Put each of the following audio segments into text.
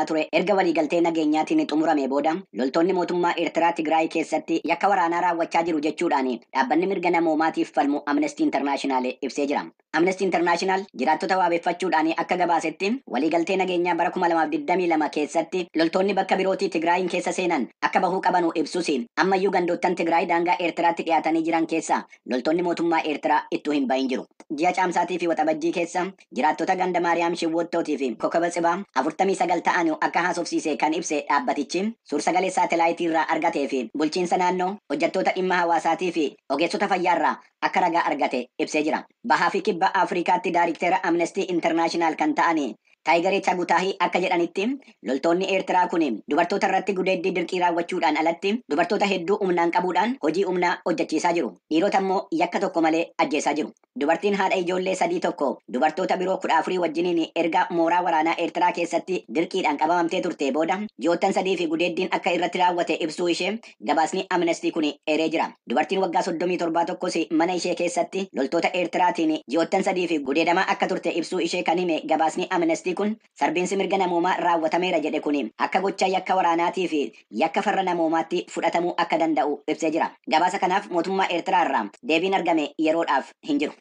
ture erga waliigaltee nageenyaatiin xumurame booda loltoonni mootummaa Eertiraa Tigraay keessatti yakka waraanaa raawwachaa jiru jechuudhaan dhaabbanni mirga namoomaatiif falmu Amnesty International ibsee jira. Amnesty International jiraattota waabeffachuudhaan akka gabaasetti waliigaltee nageenyaa bara 2022 keessatti loltoonni bakka birootii Tigraayin keessa seenan akka bahuu qabanu ibsus ammayyuu gandoottan Tigraay daangaa Eertiraatti dhiyaatanii jiran keessa loltoonni mootummaa Eertiraa ittuu hin bahin jiru. Ji'a caamsaatii fi waxabajjii keessa jiraattota ganda Maariyaam Shiwwottootii fi Kokoba Tsibaa 49 ta'an akka haasofsiise kan ibse dhaabbatichi suursagalee saatalaayitii irraa argatee fi bulchiinsa naannoo hojjettoota dhimma hawaasaatii fi ogeessota fayyaa irraa akka ragaa argate ibsee jira. Bahaa fi kibba Afrikaatti daariktera Amnesty International kan ta'ani Taayigaree Chagutaahii akka jedhanitti loltoonni Eertiraa kun dubartoota irratti gudeeddii dirqii raawwachuudhaan alatti dubartoota hedduu humnaan qabuudhaan hojii humnaa hojjechiisaa jiru. Dhiirota immoo yakka tokko malee ajjeesaa jiru. Dubartiin haadha ijoollee sadii tokko dubartoota biroo 14 wajjiniin erga mooraa waraanaa Eertiraa keessatti dirqiidhaan qabamamtee turte booda ji'oottan sadii fi gudeeddiin akka irratti raawwate ibsuu ishee gabaasni Amnesty kun eeree jira. Dubartiin waggaa 37 tokkos mana ishee keessatti loltoota Eertiraatiin ji'oottan sadii fi gudeedamaa akka turte ibsuu ishee kan hime gabaasni Amnesty kun sarbiinsi mirga namoomaa raawwatameera jedhe kun akka gochaa yakka waraanaatii fi yakka farra namoomaatti fudhatamuu akka danda'u ibsee jira. Gabaasa kanaaf mootummaa Eertiraa irraa deebiin argame yeroodhaaf hin jiru.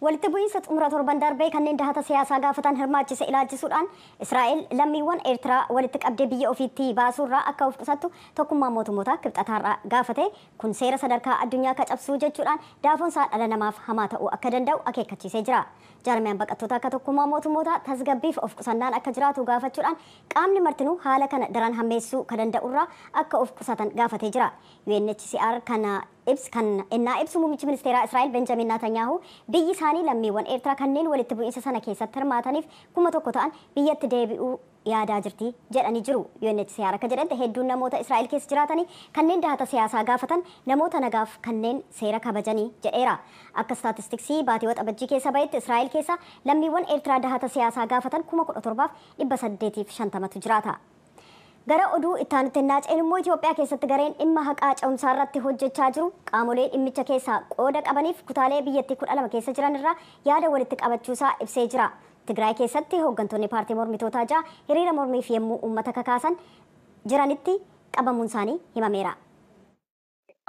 walitti bu'iinsa xumura torban darbee kanneen dahata siyaasaa gaafatan hirmaachise ilaalchisuudhaan Israa'el lammiiwwan Eertiraa walitti qabdee biyya ofiitti baasuurraa akka of qusattu tokkummaa mootummootaa kibxataarraa gaafate kun seera sadarkaa addunyaa cabsuu jechuudhaan daafoonsaa dhala namaaf hamaa ta'uu akka danda'u akeekkachiisee jira. Jaarmiyaan baqattoota akka tokkummaa mootummootaa tasgabbiif of qusannaan akka jiraatu gaafachuudhaan qaamni martinuu haala kana daran hammeessuu ka danda'urraa akka of qusatan gaafatee jira. UNHCR kana kan innaa ibsu muummichi ministeeraa Israa'el Benjamin Netanyahu biyyi isaanii lammiiwwan Eertiraa kanneen walitti bu'iinsa sana keessatti hirmaataniif 1,000 ta'an biyyatti deebi'uu yaadaa jirti jedhanii jiru. UNHCR akka jedhante hedduun namoota Israa'el keessa jiraatanii kanneen dahata siyaasaa gaafatan namoota nagaaf kanneen seera kabajanii jedheera. Akka staatistiksii baatii waxabajjii keessa bahetti Israa'el keessa lammiiwwan Eertiraa dahata siyaasaa gaafatan 17,850tu jiraata. Gara oduu ittaanutti naaceen immoo Itoophiyaa keessatti gareen dhimma haqaa cehumsaa irratti hojjechaa jiru qaamolee dhimmicha keessaa qooda qabaniif kutaalee biyyattii 12 keessa jiran irraa yaada walitti qabachuusaa ibsee jira. Tigraay keessatti hooggantoonni paartii mormitootaa ja'a hiriira mormiif yemmuu uummata kakaasan jiranitti qabamuun isaanii himameera.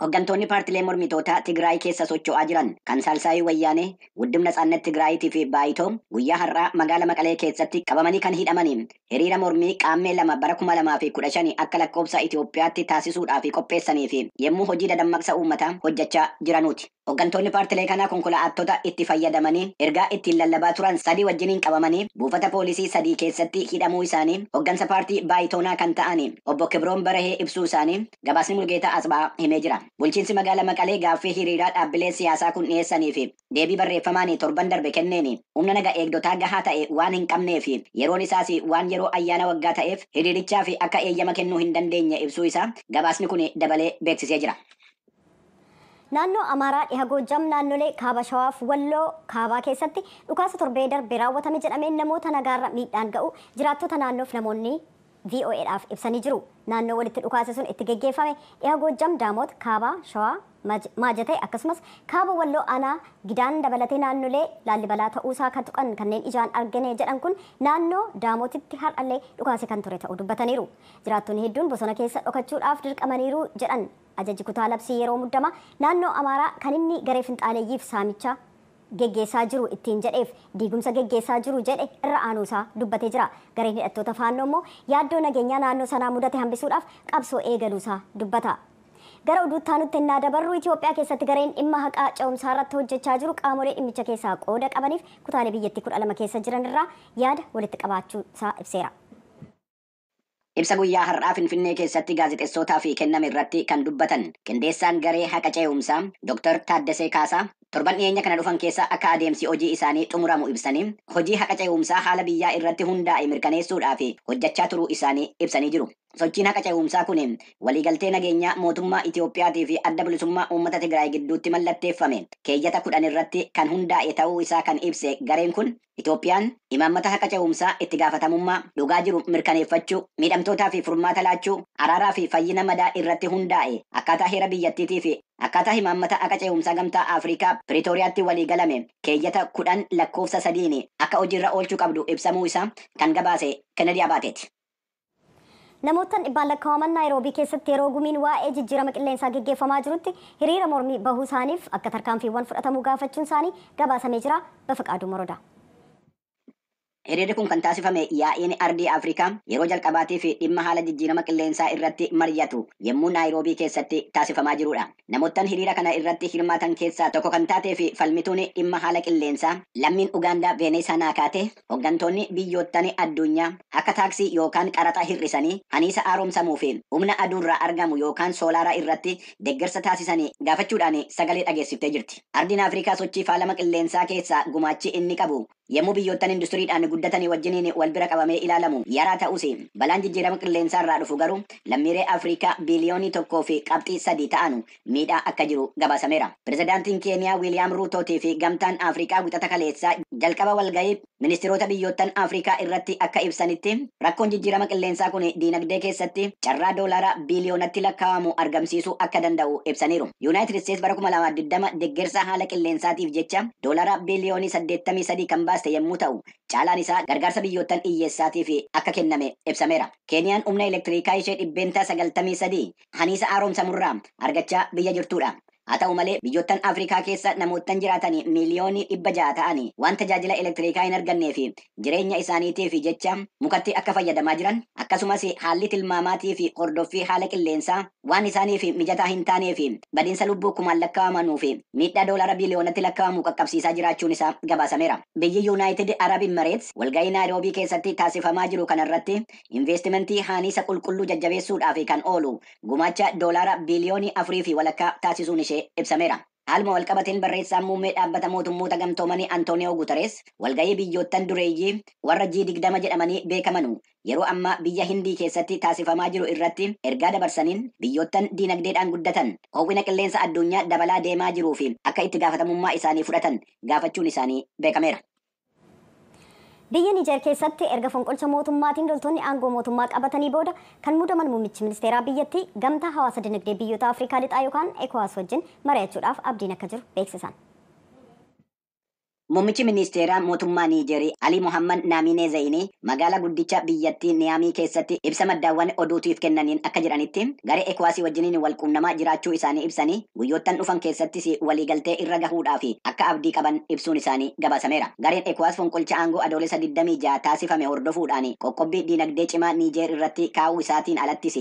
Hooggantoonni paartilee mormitootaa Tigraay keessa socho'aa jiran kan Saalsaayii Wayyaanee, Guddimna Tsaannet Tigraayitii fi Baayitoo guyyaa har'aa magaalaa Maqalee keessatti qabamanii kan hidhamanii hiriira mormii qaammee 2 bara 2015 akka lakkoofsa Itoophiyaatti taasisuudhaaf qopheessanii fi yemmuu hojii dadammaqsa uummataa hojjechaa jiranuuti. Hooggantoonni paartilee kanaa konkolaattota itti fayyadamanii ergaa ittiin lallabaa turan 3 wajjiniin qabamanii buufata poolisii 3 keessatti hidhamuu isaanii hooggansa paartii Baayitoonaa kan ta'an obbo Kibroon Barahee ibsuu isaanii gabaasni Mulgeetaa Asbaa himee jira. Bulchiinsi magaalaa Maqalee gaaffii hiriiraa dhaabbilee siyaasaa kun dhiyeessanii fi deebii barreeffamaan torban darbe kenneen humna naga eegdotaa gahaa ta'e waan hin qabnee fi yeroon isaas waan yeroo ayyaana waggaa ta'eef hiriirichaa fi akka eeyyama kennuu hin dandeenye ibsuu isaa gabaasni kun dabalee beeksisee jira. Naannoo Amaaraa dhiha Goojjam naannolee Kaaba Shawaaf Walloo Kaabaa keessatti dhukaasa torbee darbe raawwatame jedhameen namoota nagaarra miidhaan ga'u jiraattota naannoof namoonni VOA'dhaaf ibsanii jiru. Naannoo walitti dhukaase sun itti geggeeffame dhiha Goojjam Daamoot Kaabaa Shawaa Maajatee akkasumas Kaaba Walloo Aanaa Gidaan dabalatee naannolee Laallibalaa ta'uusaa kan tuqan kanneen ijaan argine jedhan kun naannoo Daamotitti har'allee dhukaase kan ture ta'uu dubbataniiru. Jiraattonni hedduun bosona keessa dhokachuudhaaf dirqamaniiru jedhan. Ajajji kutaa labsii yeroo muddama naannoo Amaaraa kan inni garee finxaaleeyyiif saamicha geggeessaa jiru ittiin jedheef diigumsa geggeessaa jiru jedhe irra aanuusaa dubbatee jira. Gareen hidhattoota faannoo immoo yaaddoo nageenyaa naannoo sanaa mudate hambisuudhaaf qabsoo eegaluusaa dubbata. Gara oduutti nutti ennaa dabarru Itoophiyaa keessatti gareen dhimma haqaa cehumsaa irratti hojjechaa jiru qaamolee dhimmicha keessaa qooda qabaniif kutaalee biyyattii 12 keessa jiran irraa yaada walitti qabaachuusaa ibseera. Ibsa guyyaa har'aa Finfinnee keessatti gaazexeessootaaf kenname irratti kan dubbatan qindeessaan garee haqa cehumsaa Dr. Taaddasee Kaasaa torban dhiyeenya kana dhufan keessa akka adeemsi hojii isaanii xumuramu ibsanii hojii haqa cehumsaa haala biyyaa irratti hundaa'e mirkaneessuudhaaf hojjechaa turuu isaanii ibsanii jiru. Sochiin haqa cehumsaa kun waliigaltee nageenyaa mootummaa Itoophiyaatii fi adda bilisummaa uummata Tigraay gidduutti mallatteeffame keeyyata 10 irratti kan hundaa'e ta'uu isaa kan ibse gareen kun Itoophiyaan imaammata haqa cehumsaa itti gaafatamummaa dhugaa jiru mirkaneeffachuu miidhamtootaa fi furmaata laachuu araaraa fi fayyina madaa irratti hundaa'e akkaataa heera biyyattiitii fi Akkaataa himaammata akka ce'umsaa gamtaa Afrikaa Piriitooriyaatti walii galame keeyyata 10 lakkoofsa 3 akka hojiirra oolchuu qabdu ibsamuu isaa kan gabaase Kennedy Abaateeti. Namoota dhibbaan lakkaa'aman Naayiroobii keessatti yeroo gumiin waa'ee jijjiirama qilleensaa gaggeeffamaa jirutti hiriira mormii bahuu isaaniif akka tarkaanfiiwwan fudhatamuu gaafachuun isaanii gabaasamee jira. Bafaqaaduu Morodaa. Hiriirri kun kan taasifame yaa'iin ardii Afrikaa yeroo jalqabaatii fi dhimma haala jijjiirama qilleensaa irratti mari'atu yommuu Naayiroobii keessatti taasifamaa jirudha. Namoottan hiriira kana irratti hirmaatan keessaa tokko kan taatee fi falmituun dhimma haala qilleensaa lammiin Ugaandaa Veeneesaa Naakaatee hooggantoonni biyyoottan addunyaa akka taaksii yookaan qaraxa hir'isanii haniisa haaromsamuu fi humna aduurraa argamu yookaan soolaaraa irratti deeggarsa taasisanii gaafachuudhaan sagalee dhageessiftee jirti. Ardiin Afrikaa sochii faalama qilleensaa keessaa gumaachi inni qabu yommuu biyyoottan industiriidhaan guddatanii wajjiniin wal bira qabamee ilaalamu yaraa ta'us balaan jijjiirama qilleensaa irraa dhufu garuu lammiilee Afrikaa biliyoonii 1.3 ta'anu miidhaa akka jiru gabaasameera. Pirezidaantiin Keeniyaa Wiiliyaam Ruutootii fi gamtaan Afrikaa wixata kaleessaa jalqaba walgahii ministeerota biyyoottan Afrikaa irratti akka ibsanitti rakkoon jijjiirama qilleensaa kun diinagdee keessatti carraa doolaara biliyoonatti lakkaa'amu argamsiisuu akka danda'u ibsaniiru. Yuunaayitid Isteets bara 2020 deeggarsa haala qilleensaatiif jecha doolaara biliyoonii 83 kan baaste yommuu ta'u caalaan isaa gargaarsa biyyoottan hiyyeessaatiif akka kenname ibsameera. Keeniyaan humna elektiriikaa ishee 93 haniisa haaromsamurraa argachaa biyya jirtudha. Haa ta'u malee biyyoottan Afrikaa keessa namoottan jiraatanii miliyoonii 600 ta'anii waan tajaajila elektiriikaa hin argannee fi jireenya isaaniitiif jecha mukatti akka fayyadamaa jiran akkasumas haalli tilmaamaatii fi hordoffii haala qilleensaa waan isaaniif mijataa hin taanee fi badiinsa lubbuu kumaan lakkaa'amanuu fi miidhaa doolaara biliyoonatti lakkaa'amu qaqqabsiisaa jiraachuun isaa gabaasameera. Biyyi Yuunaayitid Arab Imareets walgahii Naayiroobii keessatti taasifamaa jiru kanarratti investimentii haniisa qulqulluu jajjabeessuudhaaf kan oolu gumaacha doolaara biliyoonii 4.2 taasisuun ishee ibsameera. Haaluma walqabateen barreessaan muummee dhaabbata mootummoota gamtoomanii Antooniyoo Guutarees walgahii biyyoottan dureeyyii warra G20 jedhamanii beekamanu yeroo ammaa biyya Hindii keessatti taasifamaa jiru irratti ergaa dabarsaniin biyyoottan diinagdeedhaan guddatan ho'ina qilleensa addunyaa dabalaa deemaa jiruu fi akka itti gaafatamummaa isaanii fudhatan gaafachuun isaanii beekameera. Biyya Niijer keessatti erga fonqolcha mootummaatiin loltoonni aangoo mootummaa qabatanii booda kan muudaman muummichi ministeeraa biyyattii gamtaa hawaasa dinagdee biyyoota Afrikaa lixaa yookaan ECOWAS wajjin mari'achuudhaaf abdiin akka jiru beeksisan. Muummichi ministeeraa mootummaa Niijerii Ali Mohammad Naamine Zayinii magaalaa guddicha biyyattii Niyaamii keessatti ibsa maddaawwan oduutiif kennaniin akka jedhanitti garee ECOWAS wajjiniin wal quunnamaa jiraachuu isaanii ibsanii guyyoottan dhufan keessattis waliigaltee irra gahuudhaaf akka abdii qaban ibsuun isaanii gabaasameera. Gareen ECOWAS fonqolcha aangoo adoolessa 26 taasifame hordofuudhaan qoqqobbii diinagdee cimaa Niijer irratti kaa'uu isaatiin alattis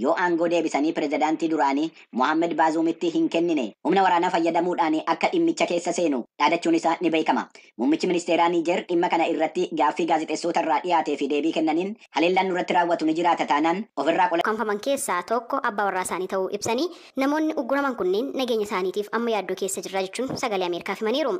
yoo aangoo deebisanii pirezidaantii duraanii Mohamed Baazuumitti hin kennine humna waraanaa fayyadamuudhaan akka dhimmicha keessa seenu dhaadachuun isaa ni beekama. Muummichi ministeeraa Niijer dhimma kana irratti gaaffii gaazexeessota irraa dhiyaatee fi deebii kennaniin haleellaan nurratti raawwatu ni jiraata taanaan ofirraa qolaqamfaman keessaa tokko abbaa warraa isaanii ta'uu ibsanii namoonni ugguraman kunneen nageenya isaaniitiif amma yaaddoo keessa jirra jechuun sagalee Ameerikaaf himaniiru.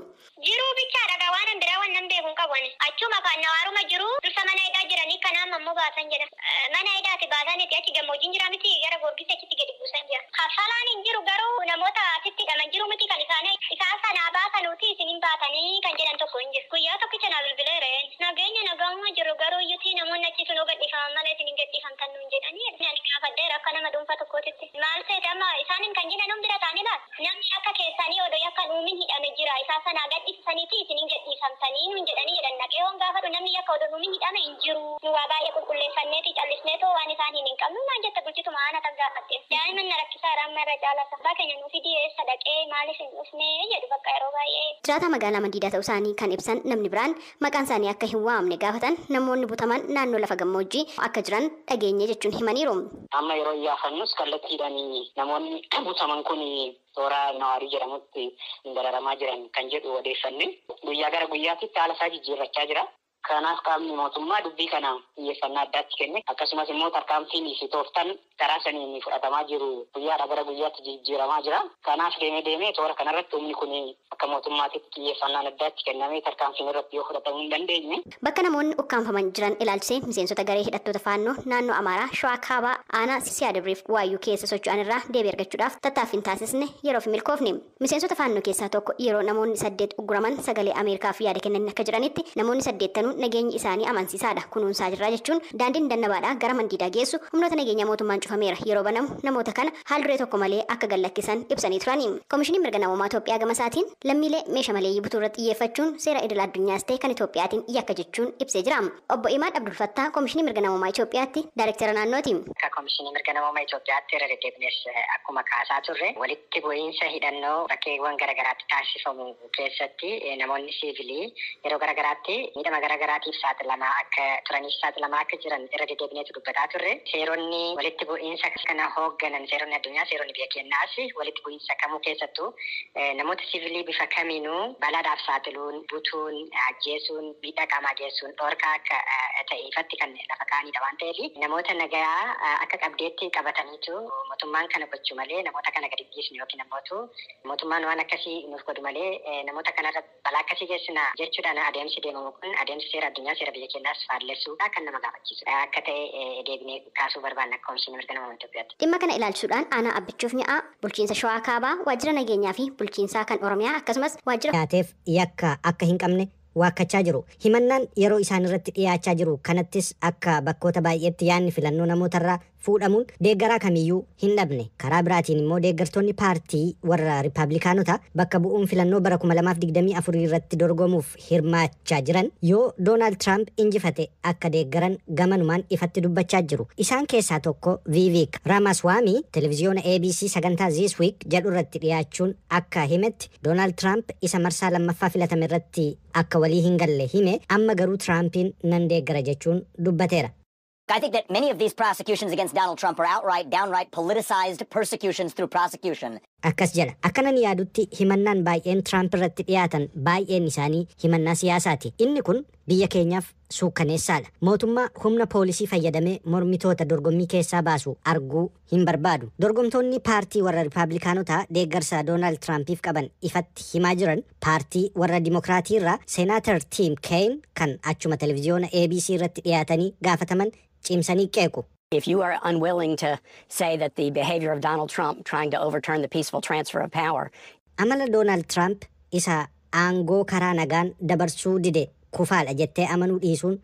Jiruu bichaadha waan biraa waan beekuun qaban achuma kan nawaaruma jiru dursa mana hidhaa jiranii kanaan ammoo baasan jedha. Mana hidhaati baasaniiti achi gammoojjiin jira miti gara goorgisa achitti gadi buusan jira. Kaffalaan hin jiru garuu namoota asitti hidhaman jiru miti kan isaan sanaa baasanuuti isiniin baatanii kan jedhan tokko hin jiru. Guyyaa tokkicha na bilbileereen nageenya nagaama jiru garuu iyyutii namoonni achi sunoo gadhiifaman malee isiniin gadhiifamtan nuun jedhanii ani gaafadheera akka nama dhuunfaa tokkootitti. Maal ta'e amma isaaniin kan jedhan bira taa'anii laata. Namni akka keessanii odoo akka nuumin hidhame jira isaa sanaa gadhiisaniiti isiniin gadhiifamtanii nuun jedhanii jedhan naqee waan gaafadhu namni akka odoo nuumin hidhame hin jiru. Nu waa baay'ee qulqulleeffanneeti callisneetoo waan isaaniin hin qabnu naan jette bulchituma aana tan gaafatte. Daa'imman na rakkisaadha amma irra jaalata. Abbaa keenya nuufi dhiyeessa dhaqee maaliif hin dhufne jedhu bakka yeroo baay'ee. Jiraata magaalaa Mandiidaa ta'uu isaanii kan ibsan namni biraan maqaan isaanii akka hin waamne gaafatan namoonni butaman naannoo lafa gammoojjii akka jiran dhageenye jechuun himaniiru. Amma yeroo iyyaafannus kallattiidhaan namoonni butaman kun toora nawaarii jedhamutti dararamaa jiran kan jedhu odeeffanne guyyaa gara guyyaatitti haala isaa jijjiirrachaa jira. Kanaaf qaamni mootummaa dubbii kana xiyyeeffannaa addaatti kenne akkasumas immoo tarkaanfiin fi tooftaan karaa saniin fudhatamaa jiru guyyaadhaa gara guyyaatti jijjiiramaa jira. Kanaaf deemee toora kanarratti humni kun akka mootummaatitti xiyyeeffannaan addaatti kennamee tarkaanfiin irratti yoo fudhatamuu hin dandeenye. Bakka namoonni ukkaanfaman jiran ilaalchisee miseensota garee hidhattoota faannoo naannoo Amaaraa Shawaa Kaabaa aanaa Siyaadabriif Waayyuu keessa socho'an irraa deebii argachuudhaaf tattaaffiin taasisne yeroof milkoofne. Miseensota faannoo keessaa tokko yeroo namoonni 8 ugguraman sagalee Ameerikaaf yaada kennan akka jiranitti namoonni 8 nageenyi isaanii amansiisaadha kunuunsaa jirra jechuun daandiin dannabaadhaa gara mandiidaa geessu humnoota nageenya mootummaan cufameera yeroo banamu namoota kana haal duree tokko malee akka gallakkisan ibsanii turani. Koomishiniin mirga namoomaa Itoophiyaa gama isaatiin lammiilee meeshaa maleeyyii butuu irratti xiyyeeffachuun seera idil addunyaas ta'e kan Itoophiyaatiin yakka jechuun ibsee jira. Obbo Imaad Abdul Fattaa Koomishinii mirga namoomaa Itoophiyaatti daayirektara naannooti. Koomishinii mirga namoomaa Itoophiyaatti irra deddeebinees akkuma kaasaa turre walitti bu'iinsa hidhannoo bakkeewwan garaagaraatti taasifamu keessatti namoonni siivilii yeroo garaagaraatti miidhama garaagaraatiif saaxilamaa akka turaniif saaxilamaa akka jiran irra deddeebineetu dubbataa turre. Seeronni walitti bu'iinsa kana hoogganan seeronni addunyaa seeronni biyya keenyaas walitti bu'iinsa kamuu keessattuu namoota siivilii bifa kamiinuu balaadhaaf saaxiluun butuun ajjeesuun miidhaa qaamaa geessuun dhorkaa akka ta'e ifatti kan lafa kaa'anidha waan ta'eef namoota nagaa akka qabdeetti qabataniitu mootummaan kana gochuu malee namoota kana gadi dhiisnu yookiin ammoo mootummaan waan akkasii nuuf godhu malee namoota kanarra balaa akkasii geessina jechuudhaan adeemsi deemamu kun adeemsi seera addunyaa seera biyya keenyaas faallessuudha kan nama gaafachiisu akka ta'e deebinee kaasuu barbaanna Koomishinii mirga namoomaa Itoophiyaatti. Dhimma kana ilaalchuudhaan aanaa abbichuuf mi'aa bulchiinsa Shawaa Kaabaa waajjira nageenyaa fi bulchiinsaa kan Oromiyaa akkasumas waajjira Yaateef yakka akka hin qabne waakkachaa jiru. Himannaan yeroo isaan irratti dhiyaachaa jiru kanattis akka bakkoota baay'eetti yaanni filannoo namootarraa fuudhamuun deeggaraa kamiyyuu hin dhabne. Karaa biraatiin immoo deeggartoonni paartii warra Riipaablikaanota bakka bu'uun filannoo bara 2024 irratti dorgomuuf hirmaachaa jiran yoo Doonaald Tiraamp injifate akka deeggaran gamanumaan ifatti dubbachaa jiru. Isaan keessaa tokko Viivik Raamaswaamii televiziyoona ABC sagantaa This Week jedhu irratti dhiyaachuun akka himetti Doonaald Tiraamp isa marsaa lammaffaa filatame irratti akka walii hin galle hime amma garuu Tiraampiin nan deeggara jechuun dubbateera. I think that many of these prosecutions against Donald Trump are downright politicized persecutions through prosecution. Akkas jedha. Akkanan yaadutti himannaan baay'een Tiraamp irratti dhiyaatan baay'een isaanii himannaa siyaasaati. Inni kun biyya keenyaaf suukkaneessaadha. Mootummaa humna poolisii fayyadamee mormitoota dorgommii keessaa baasu arguu hin barbaadu. Dorgomtoonni paartii warra Riipaablikaanotaa deeggarsa Doonaald Tiraampiif qaban ifatti himaa jiran paartii warra Dimokiraatii irraa Seenaatar Tiim Keeyin kan achuma televiziyoona ABC irratti dhiyaatanii gaafataman cimsanii qeequ. If you are unwilling to say that the behavior of Donald Trump trying to overturn the peaceful transfer of power, amala Doonaald Tiraamp isa aangoo karaa nagaan dabarsuu dide kufaadha jettee amanuu dhiisuun